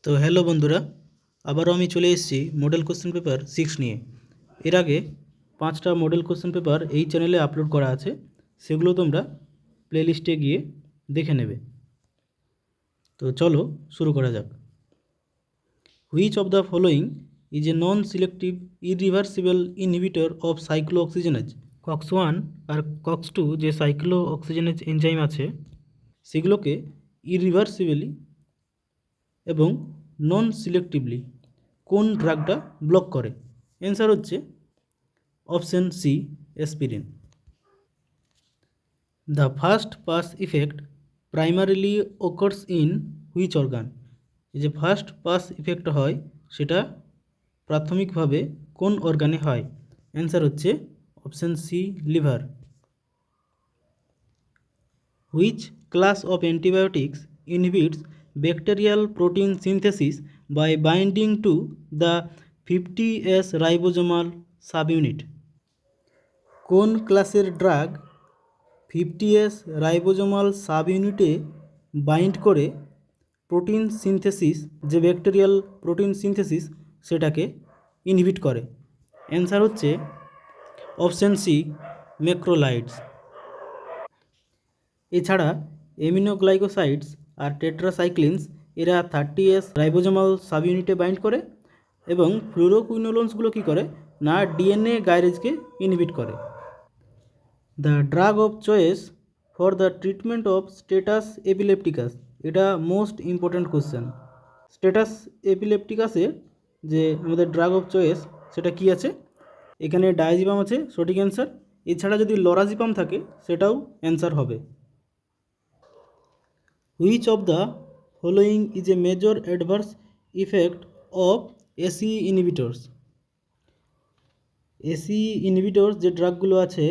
তো হ্যালো বন্ধুরা, আবারও আমি চলে এসেছি মডেল কোশ্চেন পেপার 6 নিয়ে। এর আগে 5টা মডেল কোশ্চেন পেপার এই চ্যানেলে আপলোড করা আছে, সেগুলো তোমরা প্লেলিস্টে গিয়ে দেখে নেবে। তো চলো শুরু করা যাক। Which of the following is a non selective irreversible inhibitor of cyclooxygenase? COX 1 আর কক্স 2 যে সাইক্লো অক্সিজেনেজ এনজাইম আছে সেগুলোকে ইরিভার্সিবলি এবং নন সিলেক্টিভলি কোন ড্রাগটা ব্লক করে? অ্যান্সার হচ্ছে option C, aspirin. The first pass effect primarily occurs in which organ? এই যে ফার্স্ট পাস ইফেক্ট হয় সেটা প্রাথমিকভাবে কোন অর্গানে হয়? অ্যান্সার হচ্ছে option C, liver. Which class of antibiotics inhibits bacterial protein synthesis by binding to the 50S ribosomal subunit? কোন ক্লাসের ড্রাগ 50S রাইবোজোমাল সাবইউনিটে বাইন্ড করে প্রোটিন সিনথেসিস, যে ব্যাকটেরিয়াল প্রোটিন সিনথেসিস সেটাকে ইনহিবিট করে? অ্যান্সার হচ্ছে অপশন সি, ম্যাক্রোলাইডস। এছাড়া aminoglycosides আর টেট্রাসাইক্লিনস এরা 30S রাইবোজোমাল সাবইউনিটে বাইন্ড করে, এবং ফ্লুরোকুইনোলোনসগুলো কী করে না ডিএনএ গাইরেজকে ইনহিবিট করে। The drug of choice for the treatment of status epilepticus, এটা মোস্ট ইম্পর্ট্যান্ট কোশ্চেন। স্টেটাস এপিলেপটিকাসে যে আমাদের ড্রাগ অফ চয়েস সেটা কি আছে? এখানে ডায়াজিপাম আছে, সঠিক অ্যান্সার। এছাড়া যদি লরাজিপাম থাকে সেটাও অ্যান্সার হবে। Which of the following is a major adverse effect of AC inhibitors? AC inhibitors যে ড্রাগগুলো আছে,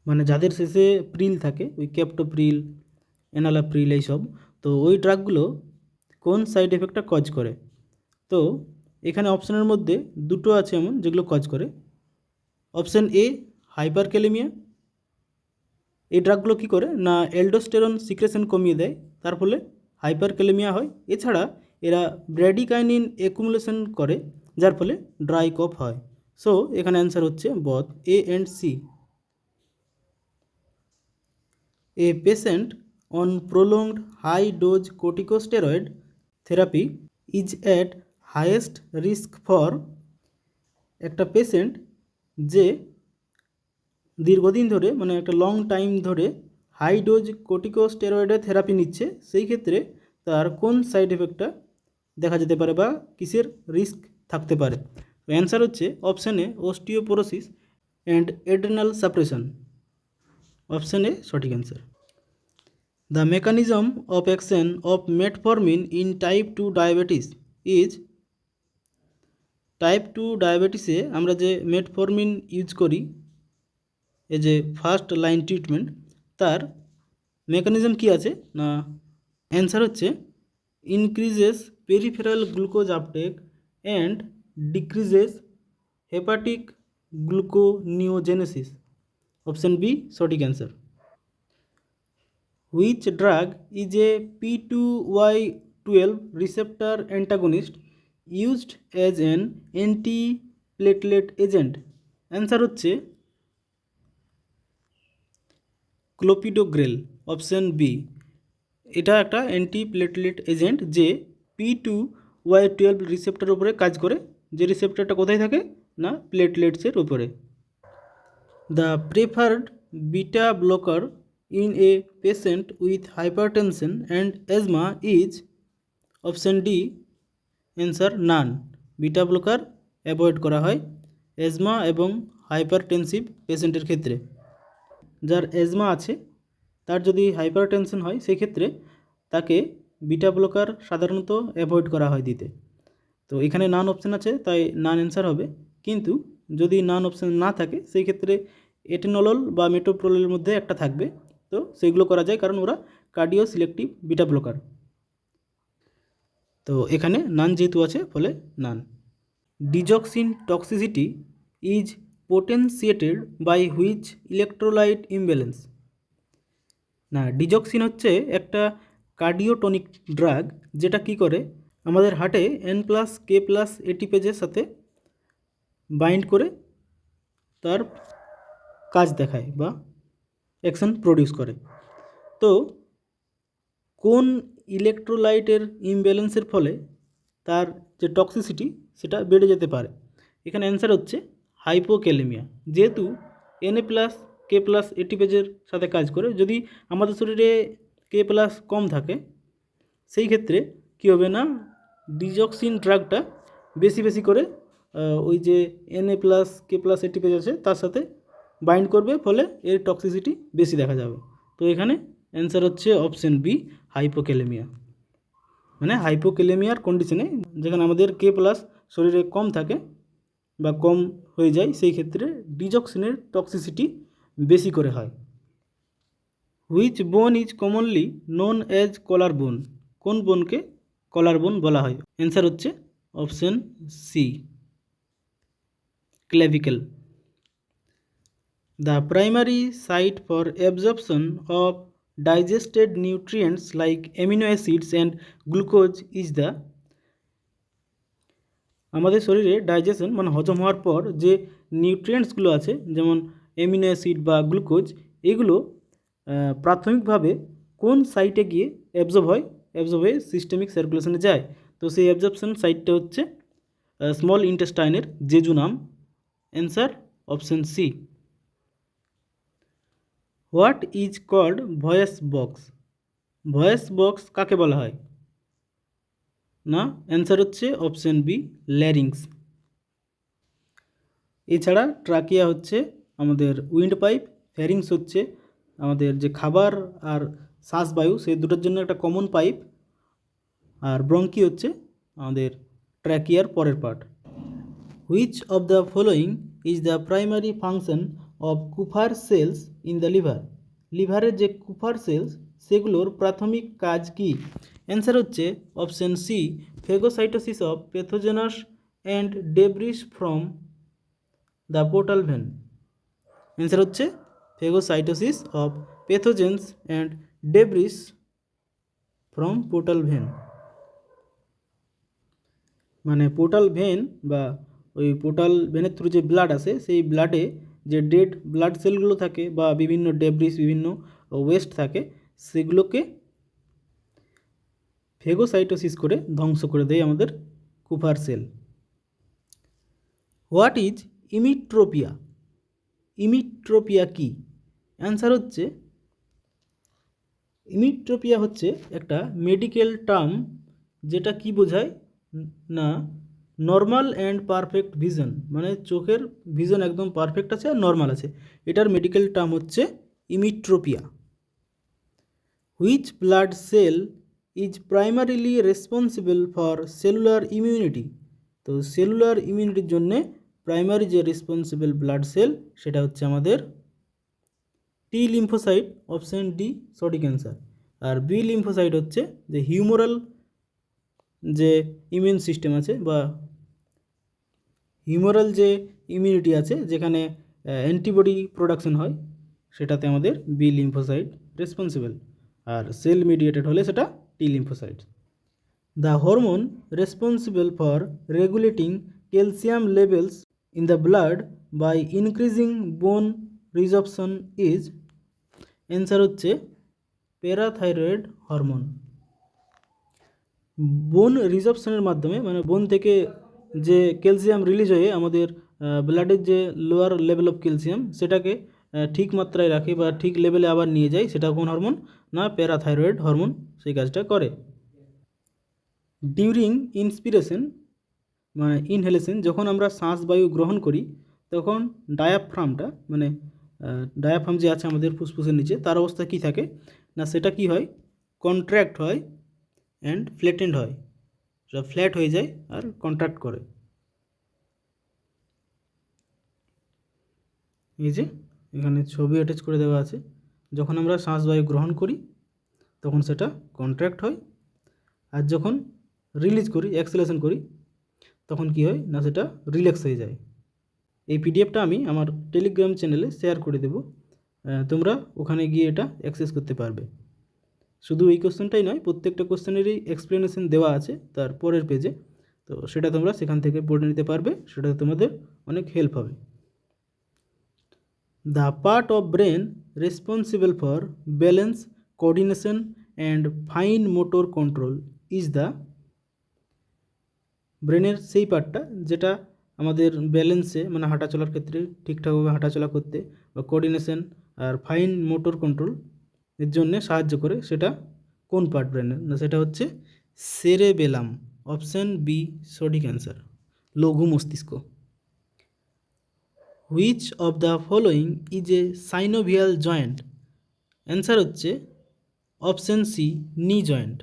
মানে যাদের শেষে প্রিল থাকে, ওই ক্যাপটোপ্রিল, এনালাপ্রিল, এইসব, তো ওই ড্রাগগুলো কোন সাইড এফেক্টটা কজ করে? তো এখানে অপশানের মধ্যে দুটো আছে এমন যেগুলো কজ করে। Option A, hyperkalaemia. এই ড্রাগগুলো কী করে না অ্যালডোস্টেরন সিক্রেশন কমিয়ে দেয়, তার ফলে হাইপারক্যালেমিয়া হয়। এছাড়া এরা ব্র্যাডিকাইনিন অ্যাকুমুলেশন করে, যার ফলে ড্রাই কফ হয়। সো এখানে অ্যান্সার হচ্ছে both, A and C. A patient on prolonged high-dose corticosteroid therapy is at highest risk for, একটা পেশেন্ট যে দীর্ঘদিন ধরে মানে একটা লং টাইম ধরে হাই ডোজ কর্টিকোস্টেরয়েডের থেরাপি নিচ্ছে, সেই ক্ষেত্রে তার কোন সাইড এফেক্টটা দেখা যেতে পারে বা কিসের রিস্ক থাকতে পারে? অ্যান্সার হচ্ছে option A, osteoporosis and adrenal suppression. Option A সঠিক answer. The mechanism of action of metformin in type 2 diabetes is, type 2 ডায়াবেটিসে আমরা যে মেটফরমিন ইউজ করি, এই যে ফার্স্ট লাইন ট্রিটমেন্ট, তার মেকানিজম কি আছে না অ্যান্সার হচ্ছে increases peripheral glucose uptake and decreases hepatic gluconeogenesis. Option B সঠিক answer. Which drug is a P2Y12 receptor antagonist used as an antiplatelet agent? Answer হচ্ছে ক্লোপিডোগ্রেল। অপশান বি, এটা একটা antiplatelet agent যে P2Y12 রিসেপ্টরের উপরে কাজ করে, যে রিসেপ্টরটা কোথায় থাকে না প্লেটলেটসের উপরে। The preferred beta blocker in a patient with hypertension and asthma is, option D answer none. Beta blocker avoid করা হয় অ্যাজমা এবং হাইপারটেনসিভ পেশেন্টের ক্ষেত্রে। যার অ্যাজমা আছে তার যদি হাইপারটেনশন হয় সেক্ষেত্রে তাকে বিটা ব্লকার সাধারণত অ্যাভয়েড করা হয় দিতে। তো এখানে নান অপশান আছে তাই নান অ্যান্সার হবে, কিন্তু যদি নান অপশান না থাকে সেই ক্ষেত্রে এটেনলল বা মেটোপ্রোলের মধ্যে একটা থাকবে, তো সেগুলো করা যায় কারণ ওরা কার্ডিও সিলেক্টিভ বিটা ব্লকার। তো এখানে নান যেহেতু আছে ফলে নান। Digoxin toxicity is potentiated by which electrolyte imbalance? না, ডিজক্সিন হচ্ছে একটা কার্ডিওটনিক ড্রাগ যেটা কি করে আমাদের হার্টে N+K+ ATPaseর সাথে বাইন্ড করে তার কাজ দেখায় বা অ্যাকশন প্রডিউস করে। তো কোন ইলেকট্রোলাইটের ইমব্যালেন্সের ফলে তার যে টক্সিসিটি সেটা বেড়ে যেতে পারে? এখানে অ্যান্সার হচ্ছে হাইপোক্যালেমিয়া। যেহেতু Na+K+ ATPaseর সাথে কাজ করে, যদি আমাদের শরীরে K+ কম থাকে সেই ক্ষেত্রে কী হবে না, ডিজক্সিন ড্রাগটা বেশি বেশি করে ওই যে Na+K+ ATPase আছে তার সাথে বাইন্ড করবে, ফলে এর টক্সিসিটি বেশি দেখা যাবে। তো এখানে অ্যান্সার হচ্ছে অপশন বি, হাইপোক্যালেমিয়া। মানে হাইপোক্যালেমিয়ার কন্ডিশনে যেখানে আমাদের K+ শরীরে কম থাকে বা কম হয়ে যায়, সেই ক্ষেত্রে ডিজক্সিনের টক্সিসিটি বেশি করে হয়। Which bone is commonly known as collar bone? কোন বোনকে কলার বোন বলা হয়? অ্যান্সার হচ্ছে option C, clavicle. The primary site for absorption of digested nutrients like amino acids and glucose is the, আমাদের শরীরে ডাইজেশন মানে হজম হওয়ার পর যে নিউট্রিয়েন্টসগুলো আছে যেমন অ্যামিনো অ্যাসিড বা গ্লুকোজ, এগুলো প্রাথমিকভাবে কোন সাইটে গিয়ে অ্যাবজর্ব হয়ে সিস্টেমিক সার্কুলেশনে যায়? তো সেই অ্যাবজর্পশন সাইটটা হচ্ছে স্মল ইন্টেস্টাইনের jejunum. Answer option C. What is called voice box? Voice box কাকে বলা হয়? না, অ্যান্সার হচ্ছে অপশন বি, ল্যারিংস। এছাড়া ট্রাকিয়া হচ্ছে আমাদের উইন্ড পাইপ, ফ্যারিংস হচ্ছে আমাদের যে খাবার আর শ্বাসবায়ু সেই দুটোর জন্য একটা কমন পাইপ, আর ব্রঙ্কি হচ্ছে আমাদের ট্র্যাকিয়ার পরের part. Which of the following is the primary function of কুফার সেলস ইন দ্য লিভার? লিভারের যে কুফার সেলস সেগুলোর প্রাথমিক কাজ কি? অ্যান্সার হচ্ছে option C, phagocytosis of pathogens and debris from the portal vein. Answer হচ্ছে phagocytosis of pathogens and debris from portal vein. মানে পোর্টাল ভেন বা ওই পোর্টাল ভেনের থ্রু যে ব্লাড আসে সেই ব্লাডে যে ডেড ব্লাড সেলগুলো থাকে বা বিভিন্ন ডেব্রিস, বিভিন্ন ওয়েস্ট থাকে, সেগুলোকে ফেগোসাইটোসিস করে ধ্বংস করে দেয় আমাদের Kupffer cell. What is emmetropia? Emmetropia কি? অ্যান্সার হচ্ছে ইমিট্রোপিয়া হচ্ছে একটা মেডিকেল টার্ম যেটা কি বোঝায় না, নর্মাল অ্যান্ড পারফেক্ট ভিশন, মানে চোখের ভিশন একদম পারফেক্ট আছে আর নর্মাল আছে, এটার মেডিকেল টার্ম হচ্ছে emmetropia. Which blood cell is primarily responsible for cellular immunity? তো সেলুলার ইমিউনিটির জন্যে প্রাইমারি যে রেসপন্সিবল ব্লাড সেল সেটা হচ্ছে আমাদের টি লিম্ফোসাইট, অপশন ডি সঠিক অ্যান্সার। আর বি লিম্ফোসাইট হচ্ছে যে হিউমোরাল যে ইমিউন সিস্টেম আছে বা হিউমোরাল যে ইমিউনিটি আছে যেখানে অ্যান্টিবডি প্রোডাকশন হয়, সেটাতে আমাদের বি লিম্ফোসাইট রেসপন্সিবল, আর সেল মিডিয়েটেড হলে সেটা T lymphocyte. The hormone responsible for regulating calcium levels in the blood by increasing bone resorption is? Answer হচ্ছে প্যারাথাইরয়েড হরমোন। বোন রিজপশনের মাধ্যমে মানে বোন থেকে যে ক্যালসিয়াম রিলিজ হয়ে আমাদের ব্লাডের যে লোয়ার লেভেল অফ ক্যালসিয়াম সেটাকে ঠিক মাত্রায় রাখে বা ঠিক লেভেলে আবার নিয়ে যায়, সেটা কোন হরমোন? না, প্যারাথাইরয়েড হরমোন সেই কাজটা করে। ডিউরিং ইন্সপিরেশন মানে ইনহেলেশন, যখন আমরা শ্বাসবায়ু গ্রহণ করি তখন ডায়াফ্রামটা মানে ডায়াফ্রাম যে আছে আমাদের ফুসফুসের নিচে তার অবস্থা কী থাকে না, সেটা কি হয়, কন্ট্র্যাক্ট হয় অ্যান্ড ফ্ল্যাটেন্ড হয়, সেটা ফ্ল্যাট হয়ে যায় আর কন্ট্রাক্ট করে। এই যে এখানে ছবি অ্যাটাচ করে দেওয়া আছে, যখন আমরা শ্বাসবায়ু গ্রহণ করি তখন সেটা কন্ট্র্যাক্ট হয়, আর যখন রিলিজ করি এক্সেলেশন করি তখন কি হয় না, সেটা রিল্যাক্স হয়ে যায়। এই পিডিএফটা আমি আমার টেলিগ্রাম চ্যানেলে শেয়ার করে দেব, তোমরা ওখানে গিয়ে এটা অ্যাক্সেস করতে পারবে। শুধু এই কোশ্চেনটাই নয়, প্রত্যেকটা কোশ্চেনেরই এক্সপ্লেনেশন দেওয়া আছে তার পরের পেজে, তো সেটা তোমরা সেখান থেকে পড়ে নিতে পারবে, সেটা তোমাদের অনেক হেল্প হবে। The part of brain responsible for balance, coordination and fine motor control is the, ব্রেনের সেই পার্টটা যেটা আমাদের ব্যালেন্সে মানে হাঁটা চলার ক্ষেত্রে ঠিকঠাকভাবে হাঁটাচলা করতে বা কোঅর্ডিনেশন আর ফাইন মোটর কন্ট্রোল এর জন্যে সাহায্য করে, সেটা কোন পার্ট ব্রেনের? না, সেটা হচ্ছে সেরেবেলাম। অপশান বি সঠিক অ্যান্সার, লঘু মস্তিষ্ক। Which of the following is a synovial joint? Answer হচ্ছে option C knee joint.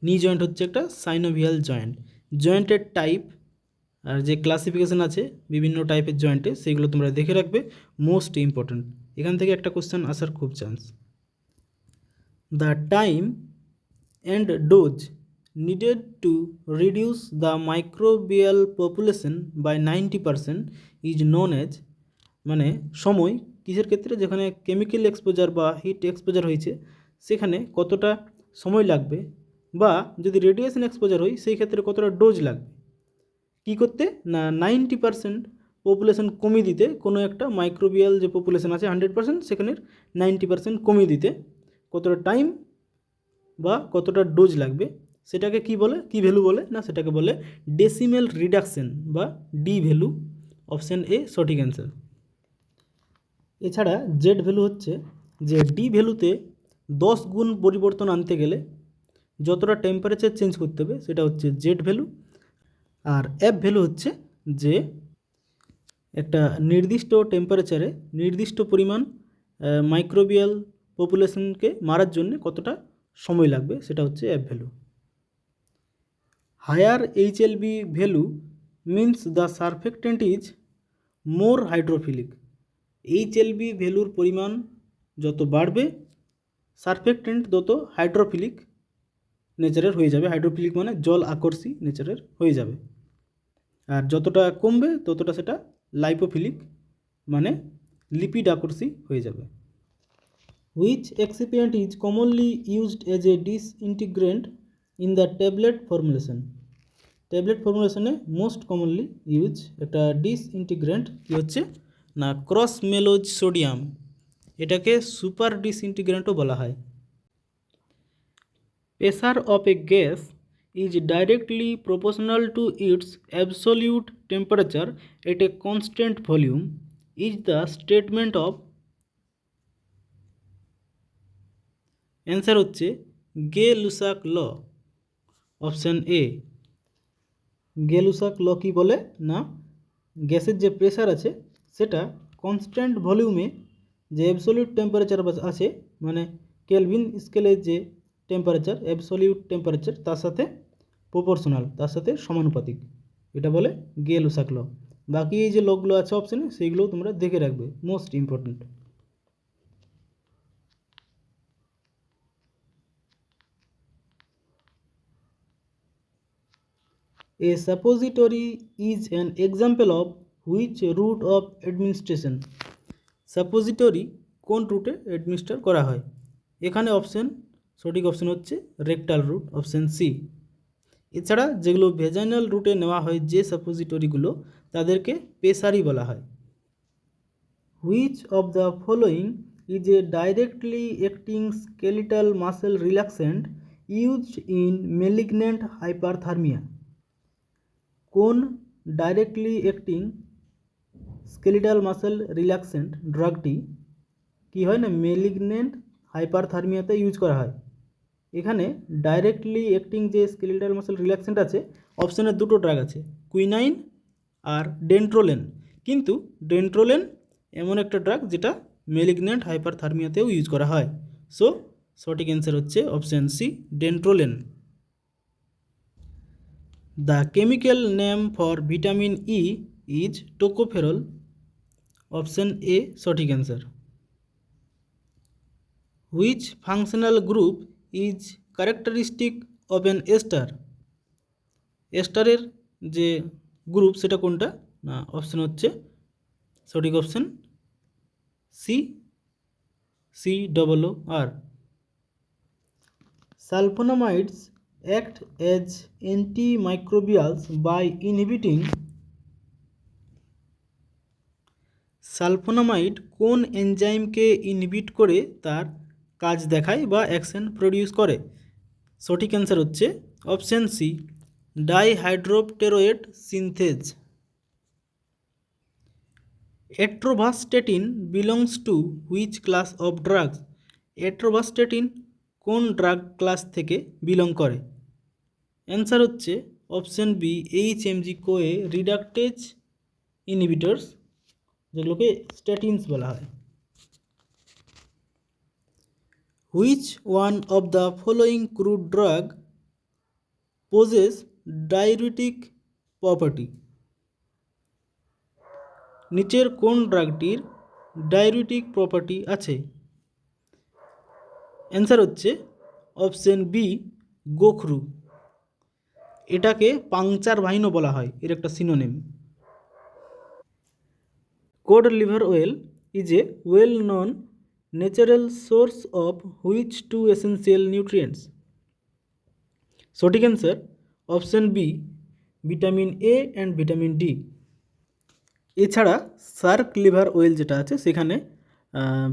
Knee joint হচ্ছে একটা সাইনোভিয়াল জয়েন্ট। জয়েন্টের টাইপ আর যে ক্লাসিফিকেশান আছে বিভিন্ন টাইপের জয়েন্টে, সেগুলো তোমরা দেখে রাখবে, মোস্ট ইম্পর্ট্যান্ট। এখান থেকে একটা কোশ্চেন আসার খুব chance. The time and dose needed to reduce the microbial population by 90% is known as, মানে সময় কিসের ক্ষেত্রে? যেখানে কেমিক্যাল এক্সপোজার বা হিট এক্সপোজার হয়েছে সেখানে কতটা সময় লাগবে, বা যদি রেডিয়েশন এক্সপোজার হয় সেই ক্ষেত্রে কতটা ডোজ লাগবে, কী করতে? না 90% পপুলেশন কমিয়ে দিতে, কোনো একটা মাইক্রোবিয়াল যে পপুলেশন আছে 100%, সেখানের 90% কমিয়ে দিতে কতটা টাইম বা কতটা ডোজ লাগবে, সেটাকে কি বলে, কি ভ্যালু বলে? না, সেটাকে বলে ডেসিমেল রিডাকশন বা ডি ভ্যালু। অপশান এ সঠিক অ্যান্সার। এছাড়া জেড ভ্যালু হচ্ছে যে ডি ভ্যালুতে 10 গুণ পরিবর্তন আনতে গেলে যতটা টেম্পারেচার চেঞ্জ করতে হবে সেটা হচ্ছে জেড ভ্যালু। আর এফ ভ্যালু হচ্ছে যে একটা নির্দিষ্ট টেম্পারেচারে নির্দিষ্ট পরিমাণ মাইক্রোবিয়াল পপুলেশনকে মারার জন্য কতটা সময় লাগবে, সেটা হচ্ছে F value. Higher HLB value means the surfactant is more hydrophilic. HLB ভ্যালুর পরিমাণ যত বাড়বে সারফেক্টেন্ট তত হাইড্রোফিলিক নেচারের হয়ে যাবে। হাইড্রোফিলিক মানে জল আকর্ষী নেচারের হয়ে যাবে। আর যতটা কমবে ততটা সেটা লাইপোফিলিক মানে লিপিড আকর্ষী হয়ে যাবে। Which excipient is commonly used as a disintegrant in the tablet formulation? Tablet ফর্মুলেশনে মোস্ট কমনলি ইউজ একটা ডিসইন্টিগ্রেন্ট কী হচ্ছে? না, ক্রস মেলোজ সোডিয়াম। এটাকে সুপার ডিসইন্টিগ্রেন্টও বলা হয়। Pressure of a gas is directly proportional to its absolute temperature at a constant volume is the statement of, answer হচ্ছে গে-লুসাক ল। Option A. গে-লুসাক ল কী বলে? না, গ্যাসের যে প্রেসার আছে সেটা কনস্ট্যান্ট ভলিউমে যে অ্যাবসলিউট টেম্পারেচার আছে, মানে কেলভিন স্কেলের যে টেম্পারেচার অ্যাবসলিউট টেম্পারেচার তার সাথে প্রপোর্শনাল, তার সাথে সমানুপাতিক, এটা বলে গে-লুসাক ল। বাকি এই যে লগুলো আছে অপশানে সেইগুলোও তোমরা দেখে রাখবে, most important. A suppository is an example of which route of administration? Suppository কোন রুটে অ্যাডমিনিস্টার করা হয়? এখানে অপশান সঠিক অপশান হচ্ছে রেকটাল রুট, অপশান সি। এছাড়া যেগুলো ভেজাইনাল রুটে নেওয়া হয় যে সাপোজিটরিগুলো তাদেরকে পেসারি বলা হয়। Which of the following is a directly acting skeletal muscle relaxant used in malignant hyperthermia? কোন directly acting skeletal muscle relaxant ড্রাগটি কী হয়? না, মেলিগন্যান্ট হাইপারথার্মিয়াতে ইউজ করা হয়। এখানে ডাইরেক্টলি অ্যাক্টিং যে স্কেলিটাল মাসেল রিল্যাক্সেন্ট আছে অপশানে দুটো ড্রাগ আছে, কুইনাইন আর ডেন্ট্রোলেন। কিন্তু ডেন্ট্রোলেন এমন একটা ড্রাগ যেটা মেলিগন্যান্ট হাইপারথার্মিয়াতেও ইউজ করা হয়। সো সঠিক অ্যান্সার হচ্ছে option C, dantrolene. The chemical name for vitamin E is tocopherol. Option A সঠিক answer. Which functional group is characteristic of an ester? এস্টারের যে গ্রুপ সেটা কোনটা? না, অপশান হচ্ছে সঠিক option C, COO R. Sulfonamides act as antimicrobials by inhibiting. Sulfonamide কোন এনজাইমকে ইনহিবিট করে তার কাজ দেখায় বা অ্যাকশন প্রডিউস করে? সঠিক অ্যান্সার হচ্ছে option C, dihydropteroate synthase. Atorvastatin belongs to which class of drugs? Atorvastatin কোন ড্রাগ ক্লাস থেকে বিলং করে? অ্যান্সার হচ্ছে option B, HMG CoA reductase inhibitors, যেগুলোকে স্ট্যাটিনস বলা হয়। Which one of the following crude drug possesses diuretic property? নিচের কোন ড্রাগটির ডায়ুরেটিক প্রপার্টি আছে? অ্যান্সার হচ্ছে অপশান বি, গোখরু। এটাকে পাংচার ভাইনও বলা হয়, এর একটা synonym. Cod liver oil is a well known natural source of which two essential nutrients? সঠিক answer option B, vitamin A and vitamin D. এছাড়া শার্ক লিভার অয়েল যেটা আছে সেখানে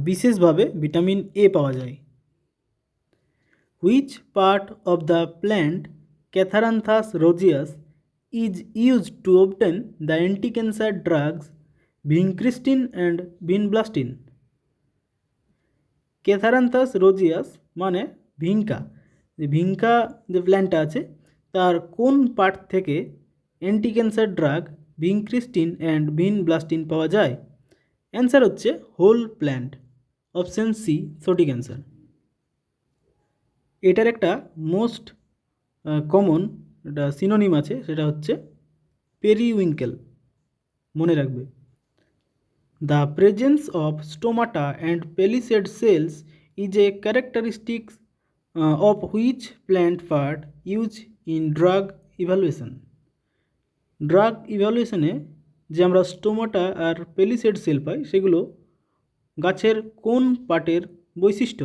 বিশেষভাবে ভিটামিন এ পাওয়া যায়। Which part of the plant Catharanthus roseus is used to obtain the anti cancer drugs vincristine and vinblastine? Catharanthus roseus মানে vinca, যে ভিঙ্কা যে প্ল্যান্টটা আছে তার কোন পার্ট থেকে anti cancer drug vincristine and vinblastine পাওয়া যায়? অ্যান্সার হচ্ছে হোল প্ল্যান্ট, অপশান সি সঠিক অ্যান্সার। এটার একটা মোস্ট কমন একটা সিনোনিম আছে, সেটা হচ্ছে পেরিউইঙ্কেল, মনে রাখবে। The presence of stomata and palisade cells is a characteristic of which plant part use in drug evaluation? Drug ইভ্যালুয়েশনে যে আমরা স্টোমাটা আর পেলিসেড সেল পাই সেগুলো গাছের কোন পার্টের বৈশিষ্ট্য?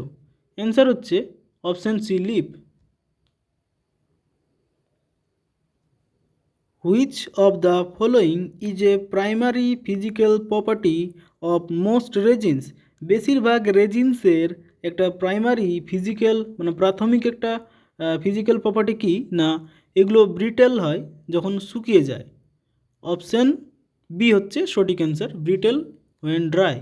অ্যান্সার হচ্ছে option C, leaf. Which of the following is a primary physical property of most resins? বেশিরভাগ রেজিনসের একটা প্রাইমারি ফিজিক্যাল মানে প্রাথমিক একটা ফিজিক্যাল প্রপার্টি কি না, এগুলো ব্রিটেল হয় যখন শুকিয়ে যায়। অপশান বি হচ্ছে সঠিক answer, brittle when dry.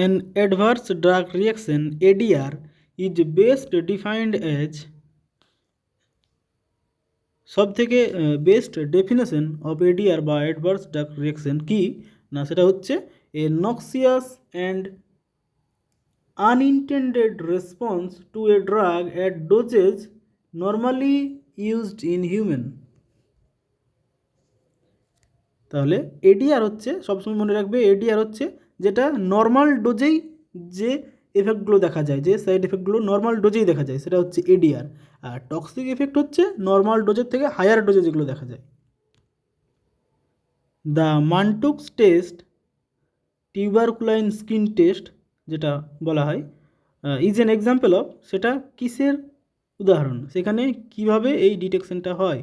An adverse drug reaction ADR is best defined as, সব থেকে বেস্ট ডেফিনেশন অফ এডিআর বা অ্যাডভার্স ড্রাগ রিয়াকশন কি না, সেটা হচ্ছে a noxious and unintended response to a drug at dosage normally used in human. তাহলে ADR হচ্ছে, সবসময় মনে রাখবে, এডিআর হচ্ছে যেটা নর্মাল ডোজেই যে এফেক্টগুলো দেখা যায়, যে সাইড এফেক্টগুলো নর্মাল ডোজেই দেখা যায়, সেটা হচ্ছে এডিআর। আর টক্সিক এফেক্ট হচ্ছে নর্মাল ডোজের থেকে হায়ার ডোজে যেগুলো দেখা যায়। দ্য মানটুক্স টেস্ট, টিউবারকুলাইন স্কিন টেস্ট যেটা বলা হয়, ইজ অ্যান এক্সাম্পল অফ, সেটা কিসের উদাহরণ? সেখানে কিভাবে এই ডিটেকশনটা হয়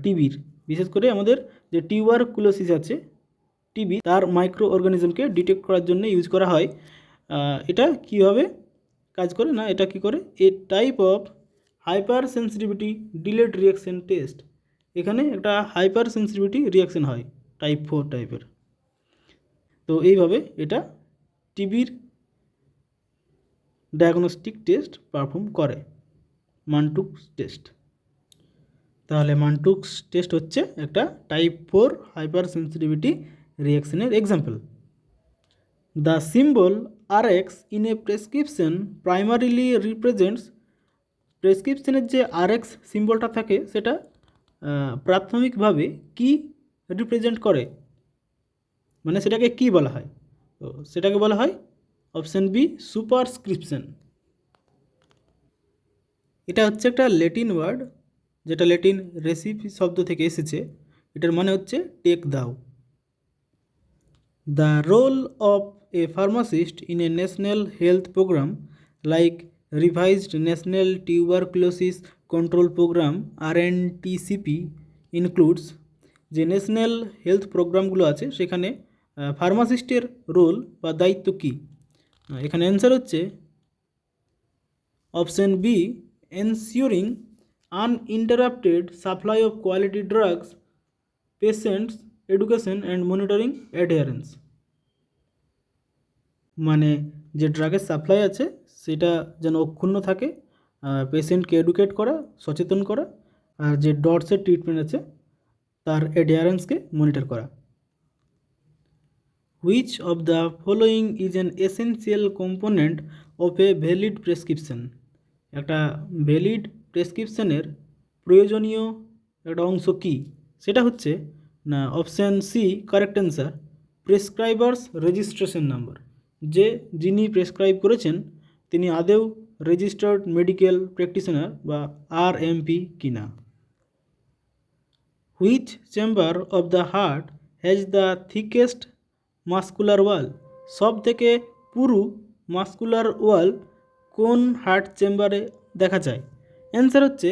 টিবির, বিশেষ করে আমাদের যে টিউবারকুলোসিস আছে টিবি, তার মাইক্রো অর্গানিজমকে ডিটেক্ট করার জন্য ইউজ করা হয়। এটা কিভাবে কাজ করে না, এটা কি করে, a type of hypersensitivity delayed reaction test. এখানে একটা হাইপার সেন্সিটিভিটি রিয়াকশন হয় টাইপ 4 টাইপের। তো এইভাবে এটা টিবির ডায়াগনস্টিক টেস্ট পারফর্ম করে, মানটুক্স টেস্ট। তাহলে মানটুক্স টেস্ট হচ্ছে একটা টাইপ 4 হাইপার সেন্সিটিভিটি রিয়াকশনের example. The symbol RX in a prescription primarily represents, প্রেসক্রিপশনের যে RX সিম্বলটা থাকে সেটা প্রাথমিকভাবে কি রিপ্রেজেন্ট করে, মানে সেটাকে কি বলা হয়? তো সেটাকে বলা হয় অপশান বি, সুপারস্ক্রিপশন। এটা হচ্ছে একটা ল্যাটিন ওয়ার্ড, যেটা ল্যাটিন রেসিপি শব্দ থেকে এসেছে। এটার মানে হচ্ছে টেক দাও। The role of a pharmacist in a national health programme like revised national tuberculosis control programme RNTCP includes, যে ন্যাশনাল হেলথ প্রোগ্রামগুলো আছে সেখানে ফার্মাসিস্টের রোল বা দায়িত্ব কী? এখানে অ্যান্সার হচ্ছে option B, ensuring uninterrupted supply of quality drugs, patients education and monitoring adherence. মানে যে ড্রাগের সাপ্লাই আছে সেটা যেন অক্ষুণ্ণ থাকে, পেশেন্টকে এডুকেট করা, সচেতন করা, আর যে ডটসের ট্রিটমেন্ট আছে তার অ্যাডহেরেন্সকে মনিটর করা। Which of the following is an essential component of a valid prescription? একটা ভ্যালিড প্রেসক্রিপশনের প্রয়োজনীয় একটা অংশ কী? সেটা হচ্ছে না option C correct answer, prescriber's registration number. যিনি প্রেসক্রাইব করেছেন তিনি আদৌ রেজিস্টার্ড মেডিকেল প্র্যাকটিশনার বা RMP কিনা। Which chamber of the heart has the thickest muscular wall? সব থেকে পুরু মাস্কুলার ওয়াল কোন হার্ট চেম্বারে দেখা যায়? অ্যান্সার হচ্ছে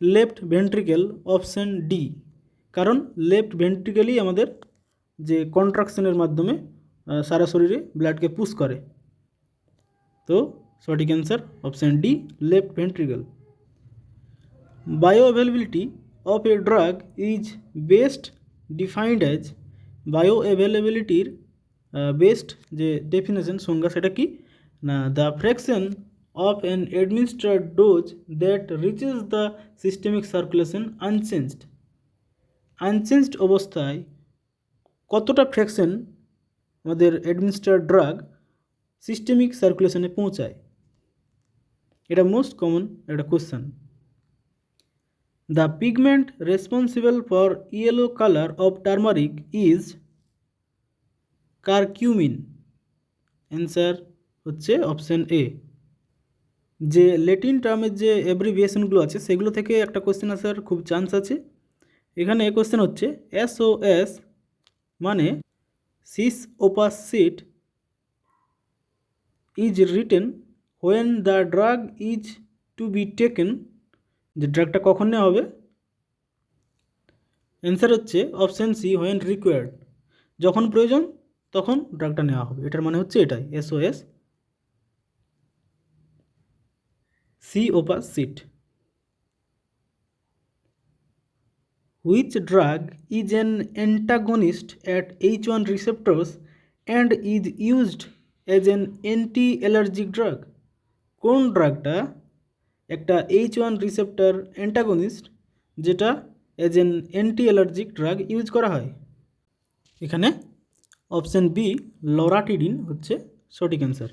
লেফট ভেন্ট্রিকেল, অপশান ডি। কারণ লেফট ভেন্ট্রিকেলই আমাদের যে কন্ট্রাকশনের মাধ্যমে সারা শরীরে ব্লাডকে পুশ করে। তো সঠিক answer option D, left ventricle. Bioavailability of a drug is best defined as, বায়োঅ্যাভেলেবিলিটির বেস্ট যে ডেফিনেশন সংজ্ঞা সেটা কি? না the fraction of an administered dose that reaches the systemic circulation unchanged. Unchanged অবস্থায় কতটা ফ্র্যাকশন আমাদের অ্যাডমিনিস্ট্রার্ড ড্রাগ সিস্টেমিক সার্কুলেশনে পৌঁছায়? এটা মোস্ট কমন একটা question. The pigment responsible for yellow colour of turmeric is curcumin. Answer হচ্ছে অপশান এ। যে Latin টার্মের যে অ্যাব্রিভিয়েশনগুলো আছে সেগুলো থেকে একটা কোশ্চেন আসার খুব চান্স আছে। এখানে কোশ্চেন হচ্ছে SOS মানে si opus sit is written when the drug is to be taken. যে ড্রাগটা কখন নেওয়া হবে? অ্যান্সার হচ্ছে অপশান সি, হোয়েন রিকোয়ার্ড। যখন প্রয়োজন তখন ড্রাগটা নেওয়া হবে, এটার মানে হচ্ছে এটাই SOS, si opus sit. Which drug is an antagonist at H1 receptors and is used as an anti-allergic drug? কোন ড্রাগটা একটা H1 রিসেপ্টর অ্যান্টাগনিস্ট যেটা as an anti allergic drug use করা হয়? এখানে অপশান বি লরাটিডিন হচ্ছে সঠিক answer.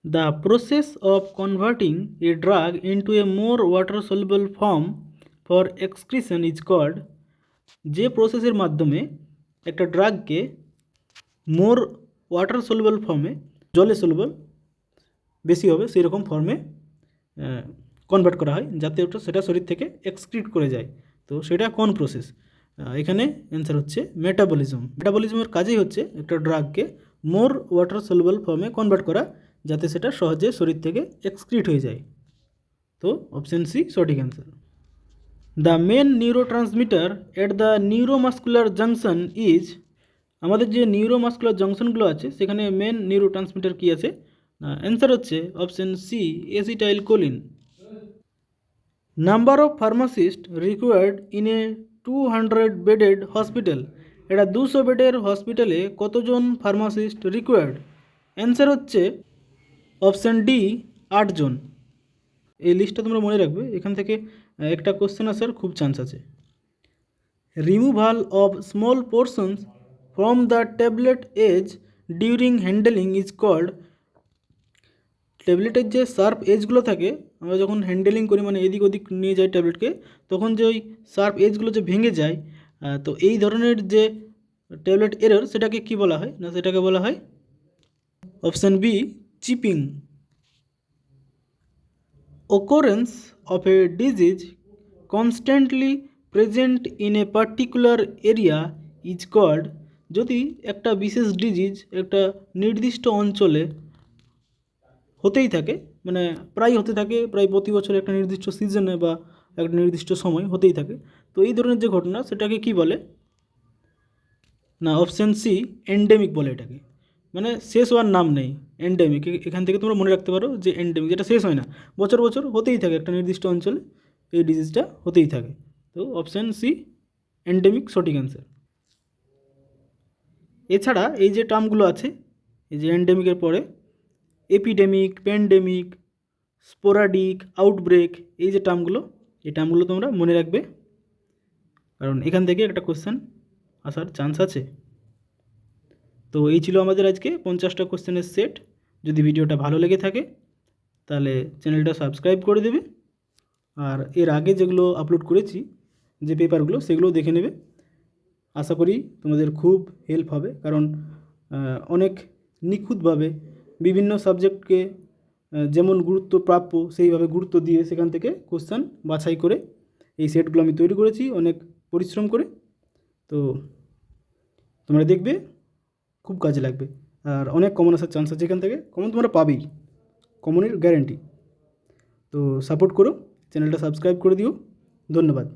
The process of converting a drug into a more water soluble form for excretion is called. যে প্রসেসের মাধ্যমে একটা ড্রাগকে মোর ওয়াটার সলুবল ফর্মে, জলে সলুবল বেশি হবে সেই রকম ফর্মে কনভার্ট করা হয় যাতে ওটা সেটা শরীর থেকে এক্সক্রিট করে যায়, তো সেটা কোন প্রসেস? এখানে অ্যান্সার হচ্ছে মেটাবলিজম। মেটাবলিজমের কাজেই হচ্ছে একটা ড্রাগকে মোর ওয়াটার সলুবল ফর্মে কনভার্ট করা যাতে সেটা সহজে শরীর থেকে এক্সক্রিট হয়ে যায়। তো অপশান সি সঠিক answer. The main neurotransmitter at the neuromuscular junction is. আমাদের যে নিউরোমাস্কুলার জাংশনগুলো আছে সেখানে মেন নিউরোট্রান্সমিটার কী আছে? অ্যান্সার হচ্ছে option C acetylcholine. Number of pharmacist required in a 200 bedded hospital. এটা 200 বেডের হসপিটালে কতজন ফার্মাসিস্ট রিকোয়ার্ড? অ্যান্সার হচ্ছে অপশান ডি 8 জন। এই লিস্টটা তোমরা মনে রাখবে, এখান থেকে একটা কোশ্চেন আসার খুব চান্স আছে। Removal of small portions from the tablet edge during handling is called. ট্যাবলেটের যে শার্প এজগুলো থাকে, আমরা যখন হ্যান্ডেলিং করি মানে এদিক ওদিক নিয়ে যাই ট্যাবলেটকে, তখন যে ওই শার্প এজগুলো যে ভেঙে যায়, তো এই ধরনের যে ট্যাবলেট এরর সেটাকে কি বলা হয়? না সেটাকে বলা হয় option B chipping. occurrence of a disease constantly present in a particular area is called। যদি একটা বিশেষ ডিজিজ একটা নির্দিষ্ট অঞ্চলে হতেই থাকে, মানে প্রায় হতে থাকে, প্রায় প্রতি বছর একটা নির্দিষ্ট সিজনে বা একটা নির্দিষ্ট সময় হতেই থাকে। তো এই ধরনের যে ঘটনা সেটাকে কি বলে না, অপশান সি এন্ডেমিক বলে এটাকে, মানে শেষ হওয়ার নাম নেই, এন্ডেমিক। এখান থেকে তোমরা মনে রাখতে পারো যে এন্ডেমিক যেটা শেষ হয় না, বছর বছর হতেই থাকে, একটা নির্দিষ্ট অঞ্চলে এই ডিজিজটা হতেই থাকে। তো অপশান সি এন্ডেমিক সঠিক অ্যান্সার। এছাড়া এই যে টার্মগুলো আছে, এই যে এন্ডেমিকের পরে এপিডেমিক, প্যান্ডেমিক, স্পোরাডিক, আউটব্রেক, এই যে টার্মগুলো, এই টার্মগুলো তোমরা মনে রাখবে, কারণ এখান থেকে একটা কোশ্চেন আসার চান্স আছে। তো এই ছিল আমাদের আজকে 50টা কোশ্চেনের সেট। যদি ভিডিওটা ভালো লেগে থাকে তাহলে চ্যানেলটা সাবস্ক্রাইব করে দেবে, আর এর আগে যেগুলো আপলোড করেছি যে পেপারগুলো সেগুলো দেখে নেবে। আশা করি তোমাদের খুব হেল্প হবে, কারণ অনেক নিখুঁতভাবে বিভিন্ন সাবজেক্টকে যেমন গুরুত্ব প্রাপ্য সেইভাবে গুরুত্ব দিয়ে সেখান থেকে কোশ্চেন বাছাই করে এই সেটগুলো আমি তৈরি করেছি অনেক পরিশ্রম করে। তো তোমরা দেখবে খুব কাজে লাগবে, আর অনেক কমন আসার চান্স আছে, এখান থেকে কমন তোমরা পাবেই, কমনের গ্যারেন্টি। তো সাপোর্ট করো, চ্যানেলটা সাবস্ক্রাইব করে দিও। ধন্যবাদ।